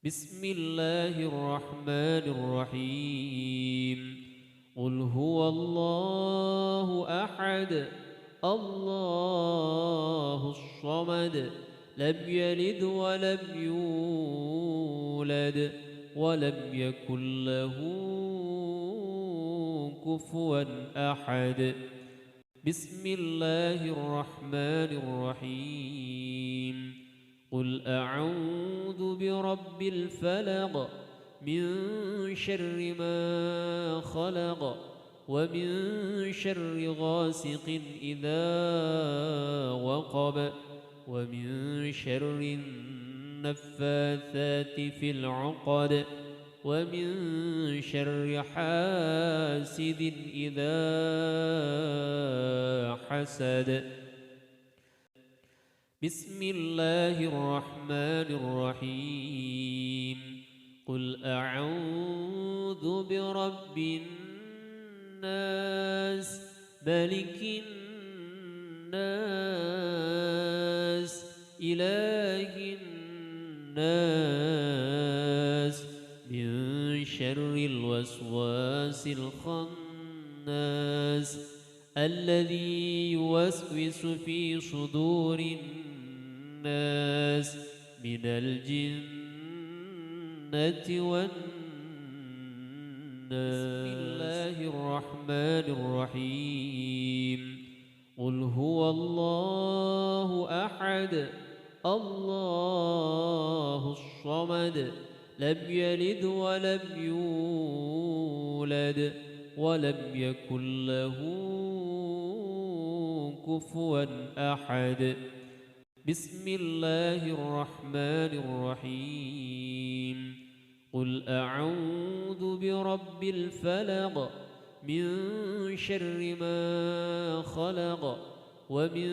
بسم الله الرحمن الرحيم. قل هو الله أحد الله الصمد لم يلد ولم يولد ولم يكن له كفوا أحد. بسم الله الرحمن الرحيم. قل أعوذ برب الفلق من شر ما خلق ومن شر غاسق إذا وقب ومن شر النفاثات في العقد ومن شر حاسد إذا حسد. بسم الله الرحمن الرحيم. قل أعوذ برب الناس ملك الناس إله الناس من شر الوسواس الخناس الذي يوسوس في صدور الناس من الجنة والناس. بسم الله الرحمن الرحيم. قل هو الله أحد الله الصمد لم يلد ولم يولد ولم يكن له كفوا أحد. بسم الله الرحمن الرحيم. قل أعوذ برب الفلق من شر ما خلق ومن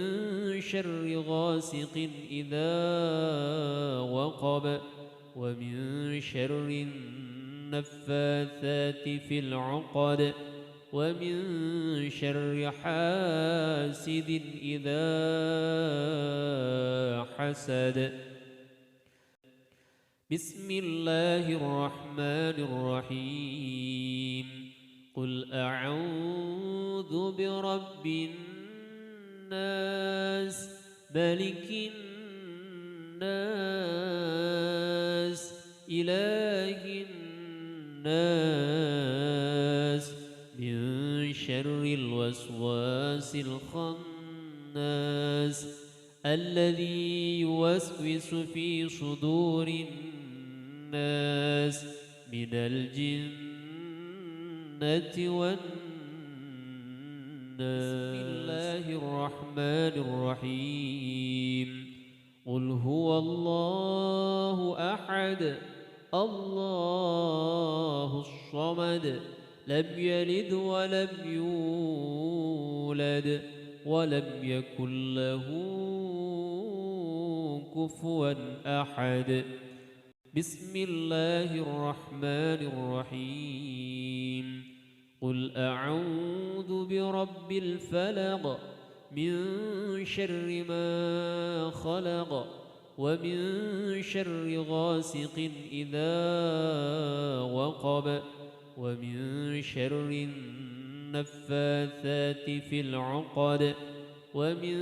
شر غاسق إذا وقب ومن شر النفاثات في العقد ومن شر حاسد إذا حسد. بسم الله الرحمن الرحيم. قل أعوذ برب الناس ملك الناس إله الناس من شر الوسواس الخناس الذي يوسوس في صدور الناس من الجنة والناس. بسم الله الرحمن الرحيم. قل هو الله أحد الله الصمد لم يلد ولم يولد ولم يكن له كفوا أحد. بسم الله الرحمن الرحيم. قل أعوذ برب الفلق من شر ما خلق ومن شر غاسق إذا وقب ومن شر النفاثات في العقد ومن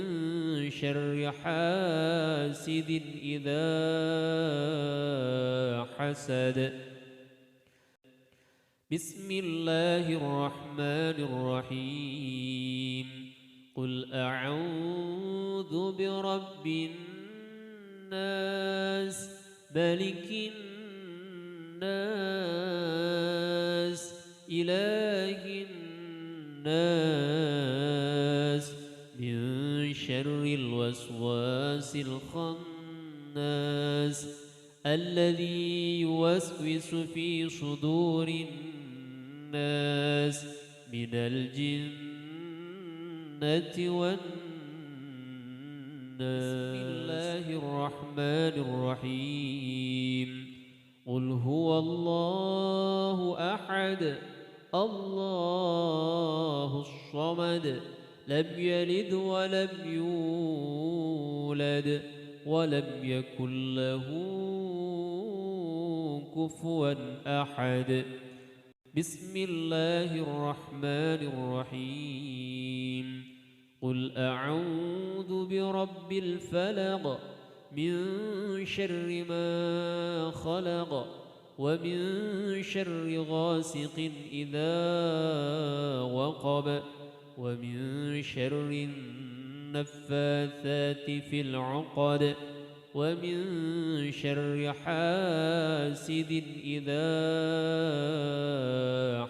شر حاسد إذا حسد. بسم الله الرحمن الرحيم. قل أعوذ برب الناس ملك الناس إله الناس من شر الوسواس الخناس الذي يوسوس في صدور الناس من الجنة والناس. بسم الله الرحمن الرحيم. قل هو الله أحد الله الصمد لم يلد ولم يولد ولم يكن له كفوا أحد بسم الله الرحمن الرحيم قل أعوذ برب الفلق من شر ما خلق ومن شر غاسق إذا وقب ومن شر النفاثات في العقد ومن شر حاسد إذا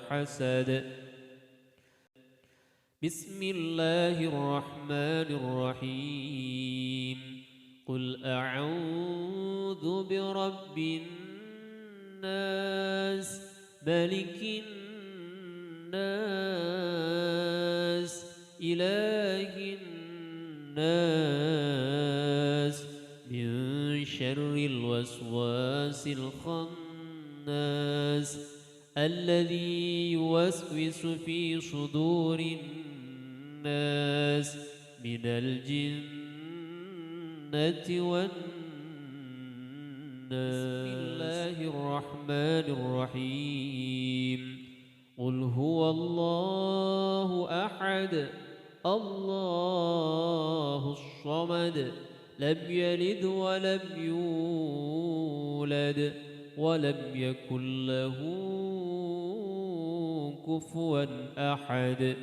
حسد بسم الله الرحمن الرحيم قل أعوذ برب الناس ملك الناس إله الناس من شر الوسواس الخناس الذي يوسوس في صدور الناس من الجنة والناس بسم الله الرحمن الرحيم قل هو الله أحد الله الصمد لم يلد ولم يولد ولم يكن له كفوا أحد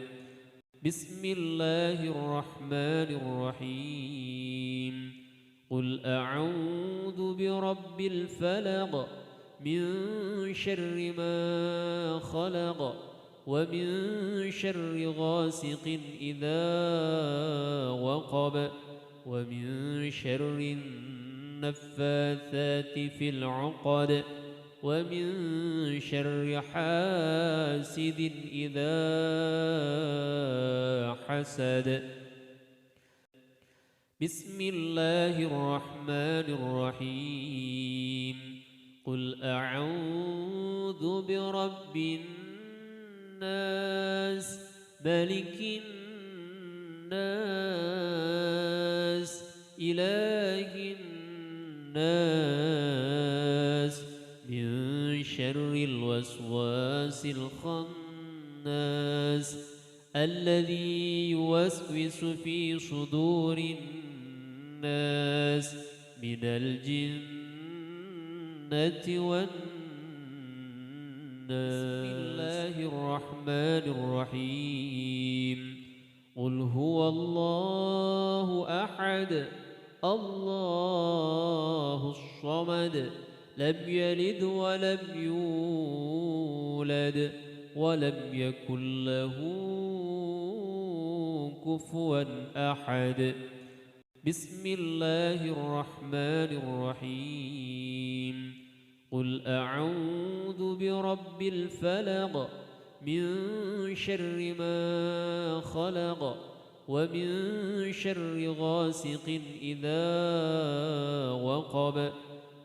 بسم الله الرحمن الرحيم قل أعوذ برب الفلق من شر ما خلق ومن شر غاسق إذا وقب ومن شر النفاثات في العقد ومن شر حاسد إذا حسد بسم الله الرحمن الرحيم قل أعوذ برب الناس ملك الناس إله الناس من شر الوسواس الخناس الذي يوسوس في صدور الناس من الجنة والناس بسم الله الرحمن الرحيم قل هو الله أحد الله الصمد لم يلد ولم يولد ولم يكن له كفوا أحد بسم الله الرحمن الرحيم قل أعوذ برب الفلق من شر ما خلق ومن شر غاسق إذا وقب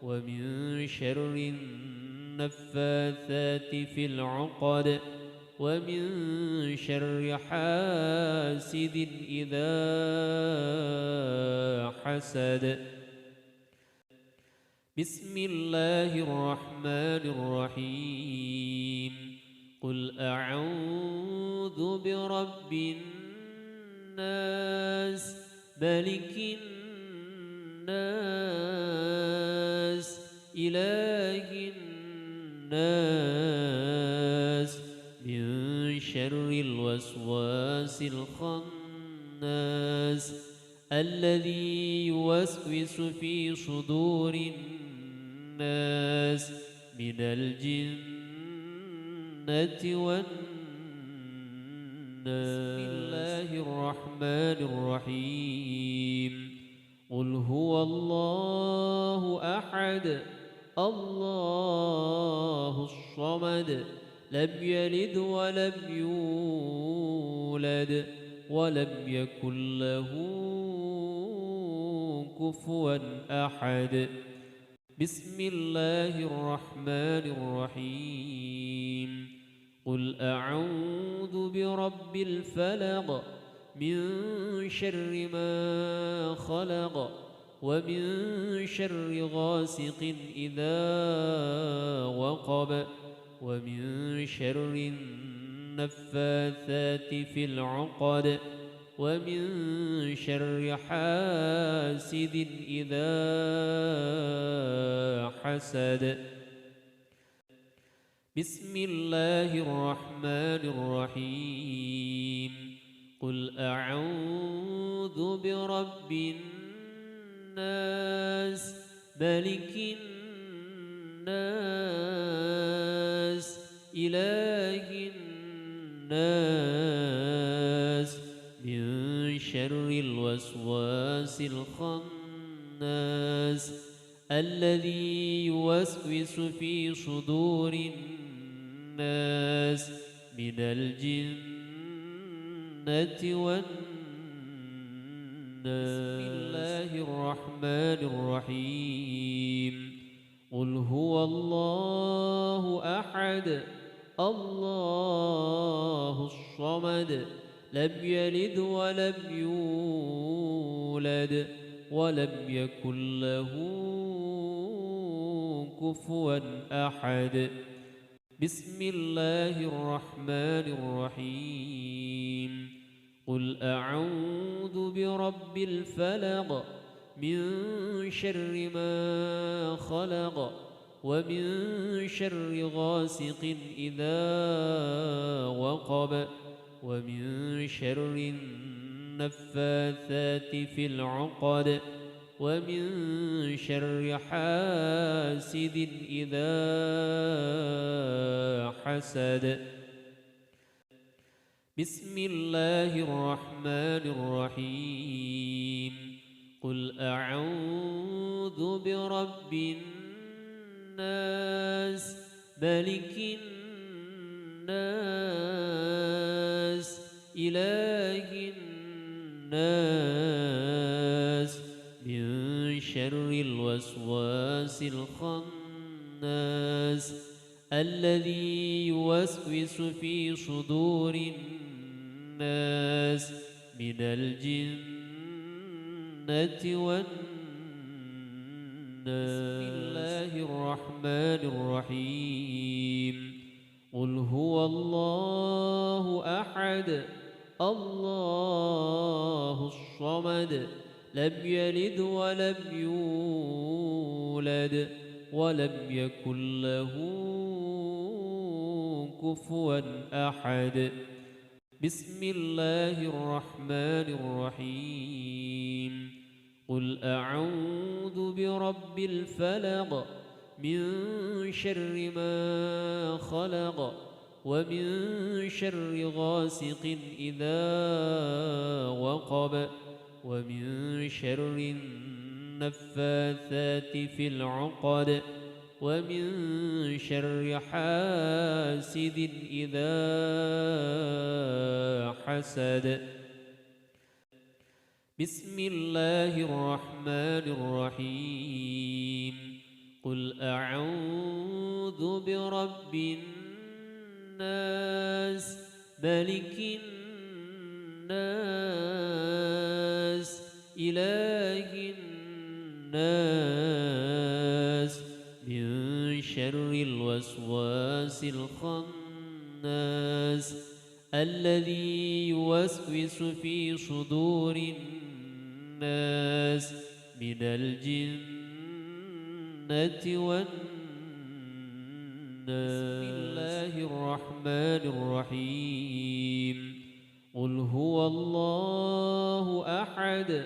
ومن شر النفاثات في العقد ومن شر حاسد إذا حسد بسم الله الرحمن الرحيم قل أعوذ برب الناس ملك الناس إله الناس من شر الوسواس الخناس الذي يوسوس في صدور الناس من الجنة والناس بسم الله الرحمن الرحيم قل هو الله أحد الله الصمد لم يلد ولم يولد ولم يكن له كفوا أحد بسم الله الرحمن الرحيم قل أعوذ برب الفلق من شر ما خلق ومن شر غاسق إذا وقب ومن شر النفاثات في العقد ومن شر حاسد إذا حسد بسم الله الرحمن الرحيم قل أعوذ برب الناس ملك الناس إله الناس من شر الوسواس الخناس الذي يوسوس في صدور الناس من الجنة والناس بسم الله الرحمن الرحيم قل هو الله أحد الله الصمد لم يلد ولم يولد ولم يكن له كفوا أحد بسم الله الرحمن الرحيم قل أعوذ برب الفلق من شر ما خلق ومن شر غاسق إذا وقب ومن شر النفاثات في العقد ومن شر حاسد إذا حسد بسم الله الرحمن الرحيم قل أعوذ برب الناس ملك الناس إله الناس من شر الوسواس الخناس الذي يوسوس في صدور الناس من الجنة والناس بسم الله الرحمن الرحيم قل هو الله أحد الله الصمد لم يلد ولم يولد ولم يكن له كفوا أحد بسم الله الرحمن الرحيم قل أعوذ برب الفلق من شر ما خلق ومن شر غاسق إذا وقب ومن شر النفاثات في العقد ومن شر حاسد إذا حسد بسم الله الرحمن الرحيم قل أعوذ برب الناس ملك الناس إله الناس من شر الوسواس الخناس الذي يوسوس في صدور الناس من الجنة والناس بسم الله الرحمن الرحيم قل هو الله أحد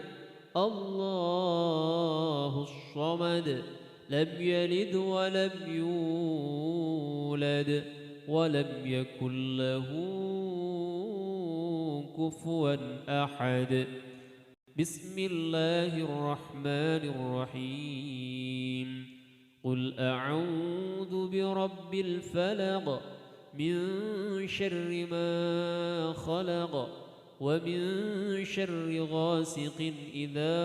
الله الصمد لم يلد ولم يولد ولم يكن له كفوا أحد بسم الله الرحمن الرحيم قل أعوذ برب الفلق من شر ما خلق ومن شر غاسق إذا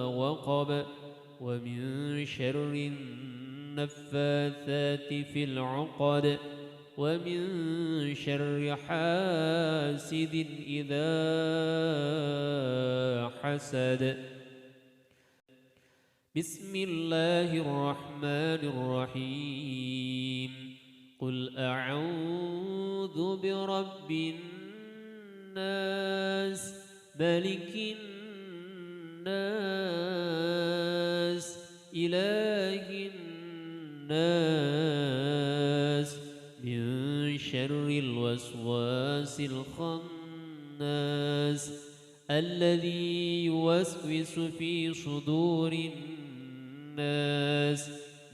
وقب ومن شر النفاثات في العقد ومن شر حاسد إذا حسد بسم الله الرحمن الرحيم قل أعوذ برب الناس ملك الناس إله الناس من شر الوسواس الخناس الذي يوسوس في صدور الناس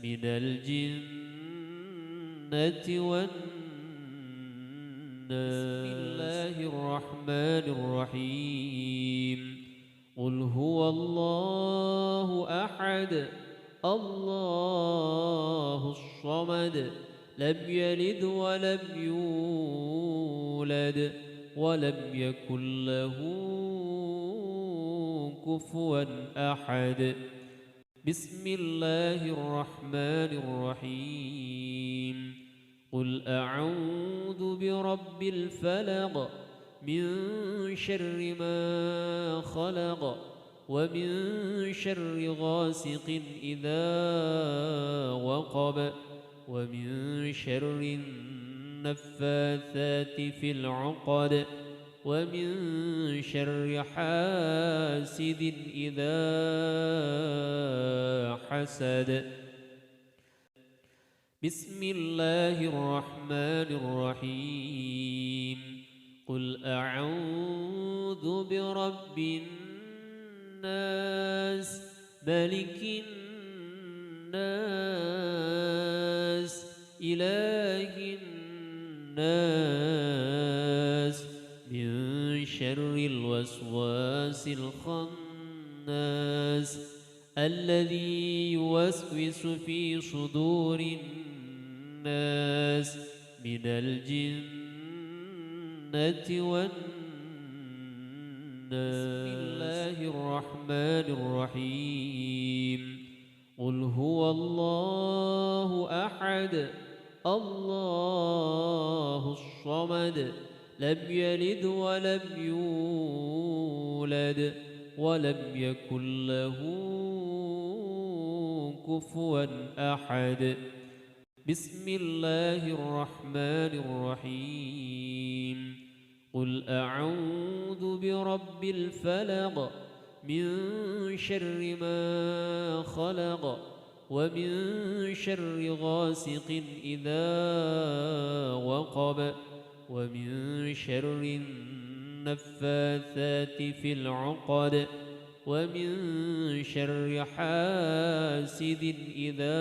من الجنة والناس. بسم الله الرحمن الرحيم قل هو الله أحد الله الصمد لم يلد ولم يولد ولم يكن له كفوا أحد. بسم الله الرحمن الرحيم قل أعوذ برب الفلق من شر ما خلق ومن شر غاسق إذا وقب ومن شر النفاثات في العقد ومن شر حاسد إذا حسد. بسم الله الرحمن الرحيم قل أعوذ برب الناس ملك الناس إله الناس من شر الوسواس الخناس الذي يوسوس في صدور الناس من الجنة والناس. بسم الله الرحمن الرحيم قل هو الله أحد الله الصمد لم يلد ولم يولد ولم يكن له كفوا أحد. بسم الله الرحمن الرحيم قل أعوذ برب الفلق من شر ما خلق ومن شر غاسق إذا وقب ومن شر النفاثات في العقد ومن شر حاسد إذا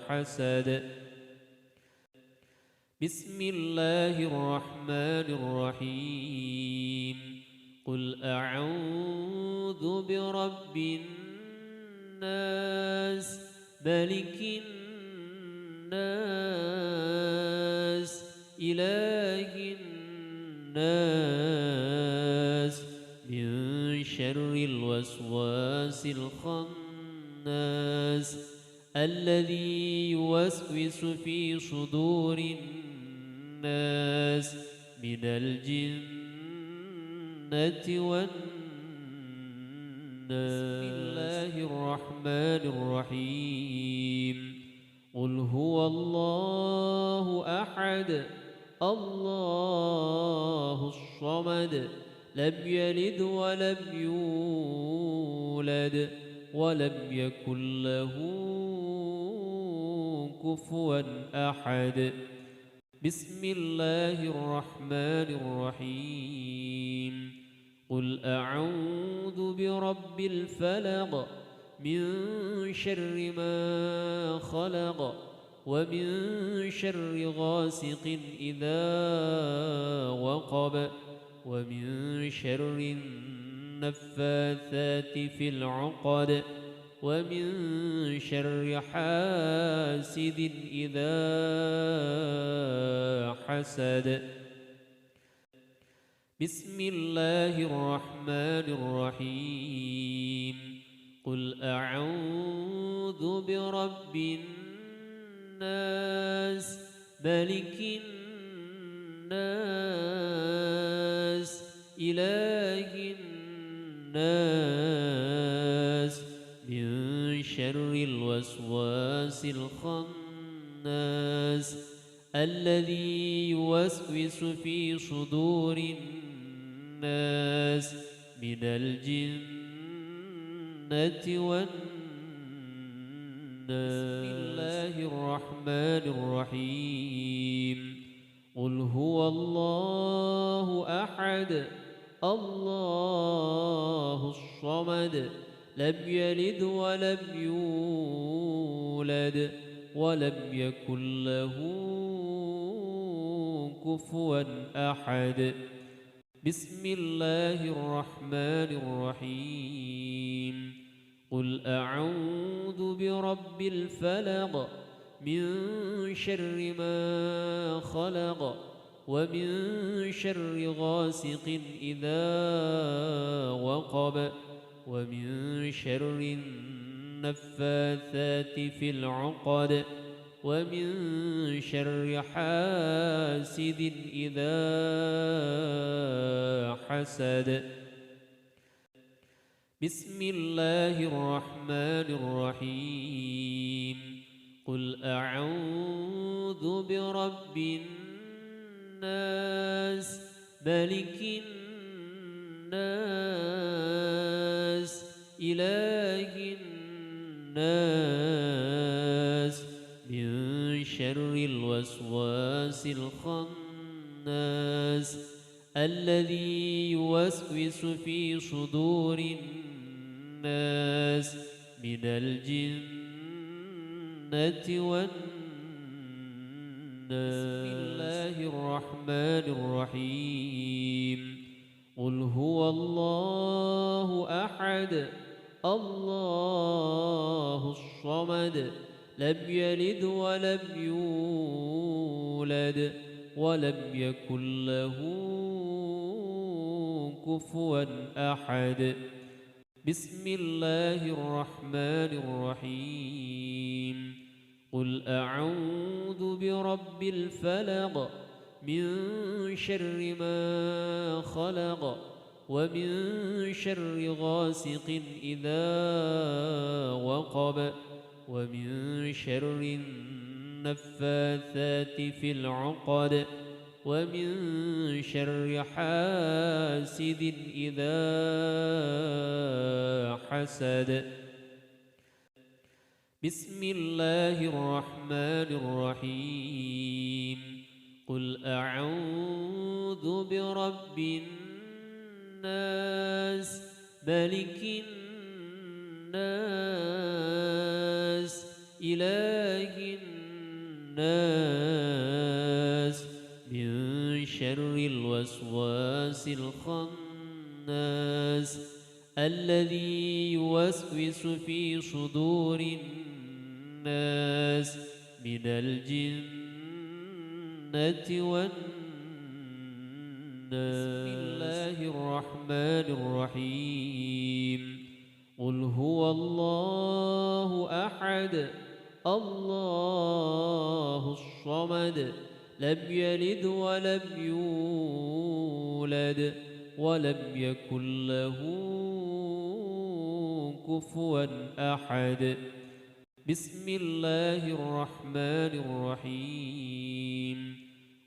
حسد. بسم الله الرحمن الرحيم قل أعوذ برب الناس ملك الناس إله الناس من شر الوسواس الخناس الذي يوسوس في صدور الناس من الجنة والناس. بسم الله الرحمن الرحيم قل هو الله أحد الله الصمد لم يلد ولم يولد ولم يكن له كفوا أحد. بسم الله الرحمن الرحيم قل أعوذ برب الفلق من شر ما خلق ومن شر غاسق إذا وقب ومن شر النفاثات في العقد ومن شر حاسد إذا حسد. بسم الله الرحمن الرحيم قل أعوذ برب الناس ملك الناس إله الناس شر الوسواس الخناس الذي يوسوس في صدور الناس من الجنة والناس. بسم الله الرحمن الرحيم. قل هو الله أحد الله الصمد لم يلد ولم يولد ولم يكن له كفوا أحد. بسم الله الرحمن الرحيم. قل أعوذ برب الفلق من شر ما خلق ومن شر غاسق إذا وقب ومن شر النفاثات في العقد ومن شر حاسد إذا حسد. بسم الله الرحمن الرحيم. قل أعوذ برب الناس ملك الناس إله الناس من شر الوسواس الخناس الذي يوسوس في صدور الناس من الجنة والناس. بسم الله الرحمن الرحيم. قل هو الله أحد الله الصمد لم يلد ولم يولد ولم يكن له كفوا أحد. بسم الله الرحمن الرحيم. قل أعوذ برب الفلق من شر ما خلق ومن شر غاسق إذا وقب ومن شر النفاثات في العقد ومن شر حاسد إذا حسد. بسم الله الرحمن الرحيم. قل أعوذ برب الناس ملك الناس إله الناس من شر الوسواس الخناس الذي يوسوس في صدور الناس من الجنة والناس. بسم الله الرحمن الرحيم. قل هو الله أحد الله الصمد لم يلد ولم يولد ولم يكن له كفوا أحد. بسم الله الرحمن الرحيم.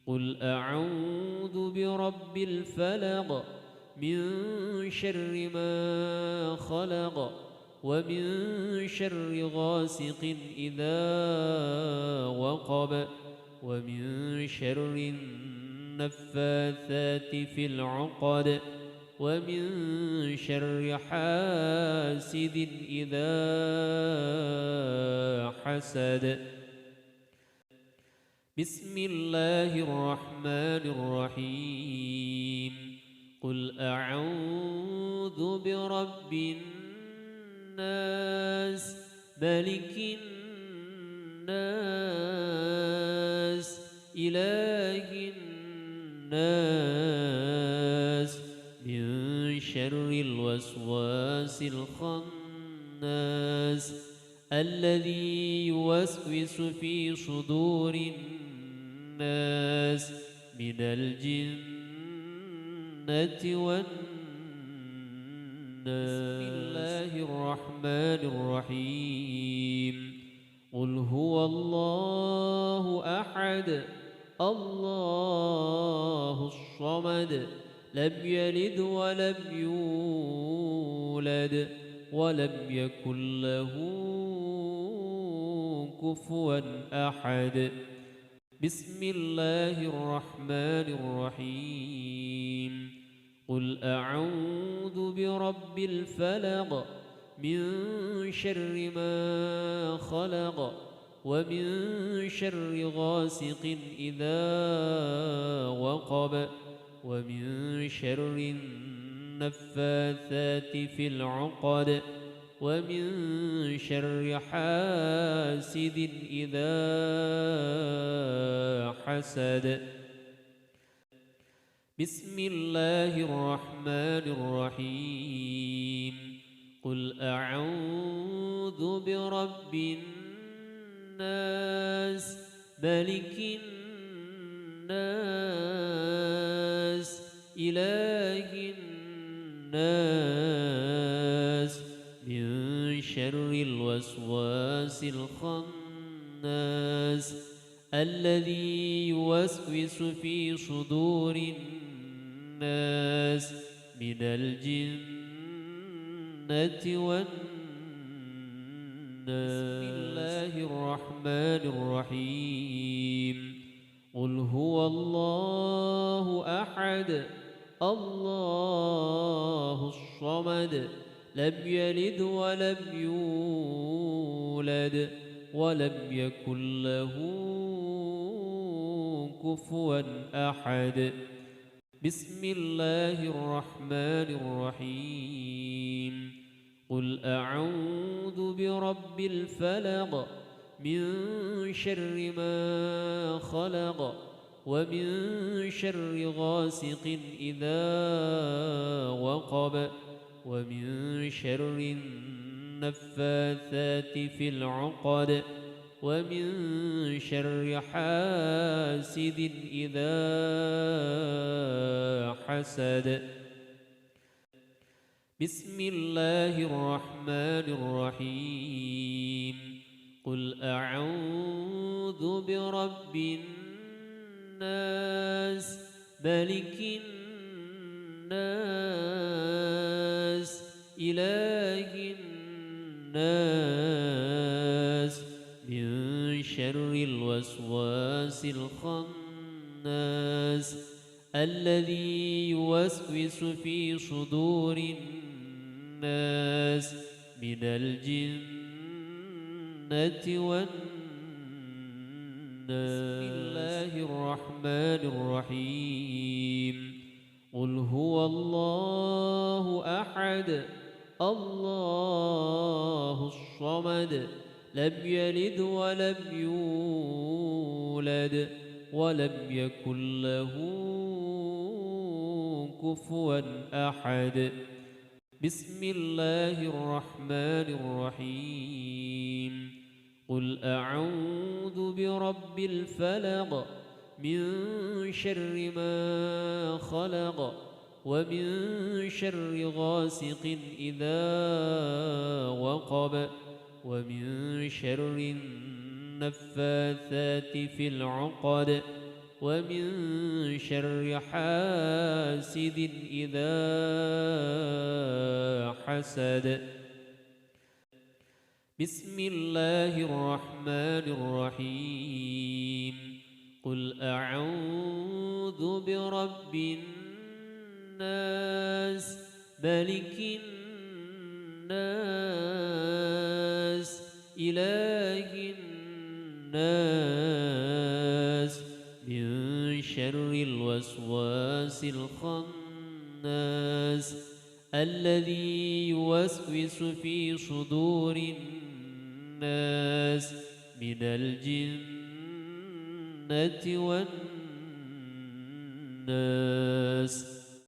قل أعوذ برب الفلق من شر ما خلق ومن شر غاسق إذا وقب ومن شر النفاثات في العقد ومن شر حاسد إذا حسد. بسم الله الرحمن الرحيم. قل أعوذ برب الناس ملك الناس إله الناس من شر الوسواس الخناس الذي يوسوس في صدور الناس من الجنة والناس. بسم الله الرحمن الرحيم قل هو الله أحد الله الصمد لم يلد ولم يولد ولم يكن له كفوا أحد بسم الله الرحمن الرحيم قل أعوذ برب الفلق من شر ما خلق ومن شر غاسق إذا وقب ومن شر النفاثات في العقد ومن شر حاسد إذا حسد بسم الله الرحمن الرحيم قل أعوذ برب الناس ملك الناس إله الناس من شر الوسواس الخناس الذي يوسوس في صدور الناس من الجنة والناس بسم الله الرحمن الرحيم قل هو الله أحد الله الصمد لم يلد ولم يولد ولم يكن له كفوا أحد بسم الله الرحمن الرحيم قل أعوذ برب الفلق من شر ما خلق ومن شر غاسق إذا وقب ومن شر النفاثات في العقد ومن شر حاسد إذا حسد بسم الله الرحمن الرحيم قل أعوذ برب الناس ملك الناس إله الناس من شر الوسواس الخناس الذي يوسوس في صدور الناس من الجنة والناس بسم الله الرحمن الرحيم قل هو الله أحد الله الصمد لم يلد ولم يولد ولم يكن له كفوا أحد بسم الله الرحمن الرحيم قل أعوذ برب الفلق من شر ما خلق ومن شر غاسق إذا وقب ومن شر النفاثات في العقد ومن شر حاسد إذا حسد بسم الله الرحمن الرحيم قل أعوذ برب الناس ملك الناس إله الناس من شر الوسواس الخناس الذي يوسوس في صدور الناس من الجنة والناس